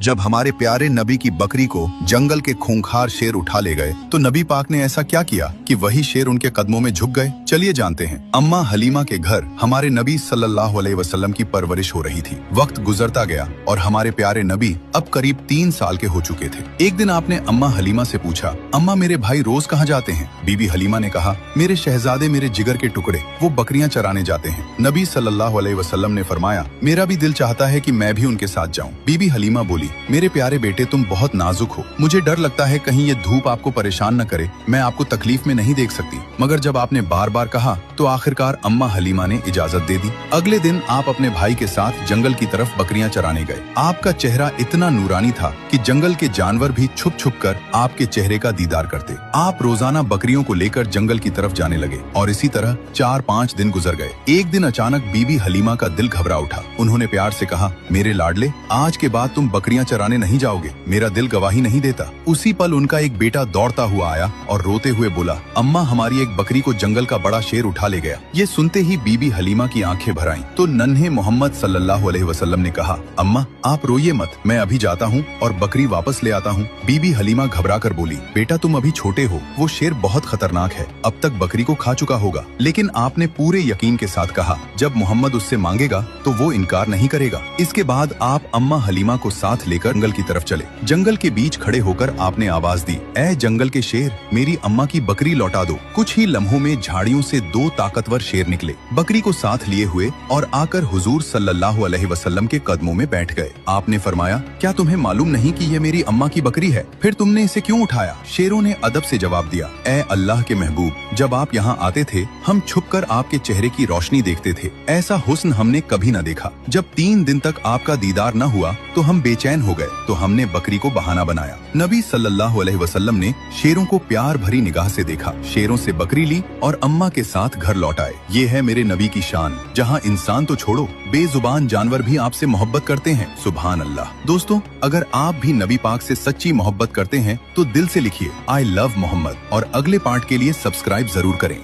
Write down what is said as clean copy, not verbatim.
जब हमारे प्यारे नबी की बकरी को जंगल के खूंखार शेर उठा ले गए तो नबी पाक ने ऐसा क्या किया कि वही शेर उनके कदमों में झुक गए। चलिए जानते हैं। अम्मा हलीमा के घर हमारे नबी सल्लल्लाहु अलैहि वसल्लम की परवरिश हो रही थी। वक्त गुजरता गया और हमारे प्यारे नबी अब करीब 3 साल के हो चुके थे। एक दिन आपने अम्मा हलीमा से पूछा, अम्मा मेरे भाई रोज कहाँ जाते हैं? बीबी हलीमा ने कहा, मेरे शहजादे मेरे जिगर के टुकड़े, वो बकरियां चराने जाते हैं। नबी सल्लल्लाहु अलैहि वसल्लम ने फरमाया, मेरा भी दिल चाहता है कि मैं भी उनके साथ जाऊं। बीबी हलीमा बोली, मेरे प्यारे बेटे तुम बहुत नाजुक हो, मुझे डर लगता है कहीं ये धूप आपको परेशान न करे, मैं आपको तकलीफ में नहीं देख सकती। मगर जब आपने बार बार कहा तो आखिरकार अम्मा हलीमा ने इजाजत दे दी। अगले दिन आप अपने भाई के साथ जंगल की तरफ बकरियां चराने गए। आपका चेहरा इतना नूरानी था कि जंगल के जानवर भी छुप छुप कर आपके चेहरे का दीदार करते। आप रोजाना बकरियों को लेकर जंगल की तरफ जाने लगे और इसी तरह 4-5 दिन गुजर गए। एक दिन अचानक बीबी हलीमा का दिल घबरा उठा। उन्होंने प्यार से कहा, मेरे लाडले, आज के बाद तुम बकरियां चराने नहीं जाओगे, मेरा दिल गवाही नहीं देता। उसी पल उनका एक बेटा दौड़ता हुआ आया और रोते हुए बोला, अम्मा हमारी एक बकरी को जंगल का बड़ा शेर उठा ले गया। ये सुनते ही बीबी हलीमा की आंखें भर आईं। तो नन्हे मोहम्मद सल्लल्लाहु अलैहि वसल्लम ने कहा, अम्मा आप रोइए मत, मैं अभी जाता हूँ और बकरी वापस ले आता हूँ। बीबी हलीमा घबरा कर बोली, बेटा तुम अभी छोटे हो, वो शेर बहुत खतरनाक है, अब तक बकरी को खा चुका होगा। लेकिन आपने पूरे यकीन के साथ कहा, जब मोहम्मद उससे मांगेगा तो वो इनकार नहीं करेगा। इसके बाद आप अम्मा हलीमा को साथ लेकर जंगल की तरफ चले। जंगल के बीच खड़े होकर आपने आवाज दी, ऐ जंगल के शेर, मेरी अम्मा की बकरी लौटा दो। कुछ ही लम्हों में झाड़ियों से 2 ताकतवर शेर निकले, बकरी को साथ लिए हुए और आकर हुजूर सल्लल्लाहु अलैहि वसल्लम के कदमों में बैठ गए। आपने फरमाया, क्या तुम्हें मालूम नहीं कि ये मेरी अम्मा की बकरी है? फिर तुमने इसे क्यों उठाया? शेरों ने अदब से जवाब दिया, ऐ अल्लाह के महबूब, जब आप यहाँ आते थे हम छुपकर आपके चेहरे की रोशनी देखते थे, ऐसा हुस्न हमने कभी न देखा। जब 3 दिन तक आपका दीदार न हुआ तो हम बेचैन हो गए, तो हमने बकरी को बहाना बनाया। नबी सल्लल्लाहु अलैहि वसल्लम ने शेरों को प्यार भरी निगाह से देखा, शेरों से बकरी ली और अम्मा के साथ घर लौट आए। ये है मेरे नबी की शान, जहाँ इंसान तो छोड़ो, बेजुबान जानवर भी आपसे मोहब्बत करते हैं। सुभान अल्लाह। दोस्तों, अगर आप भी नबी पाक से सच्ची मोहब्बत करते हैं तो दिल से लिखिए, आई लव मोहम्मद, और अगले पार्ट के लिए सब्सक्राइब जरूर करें।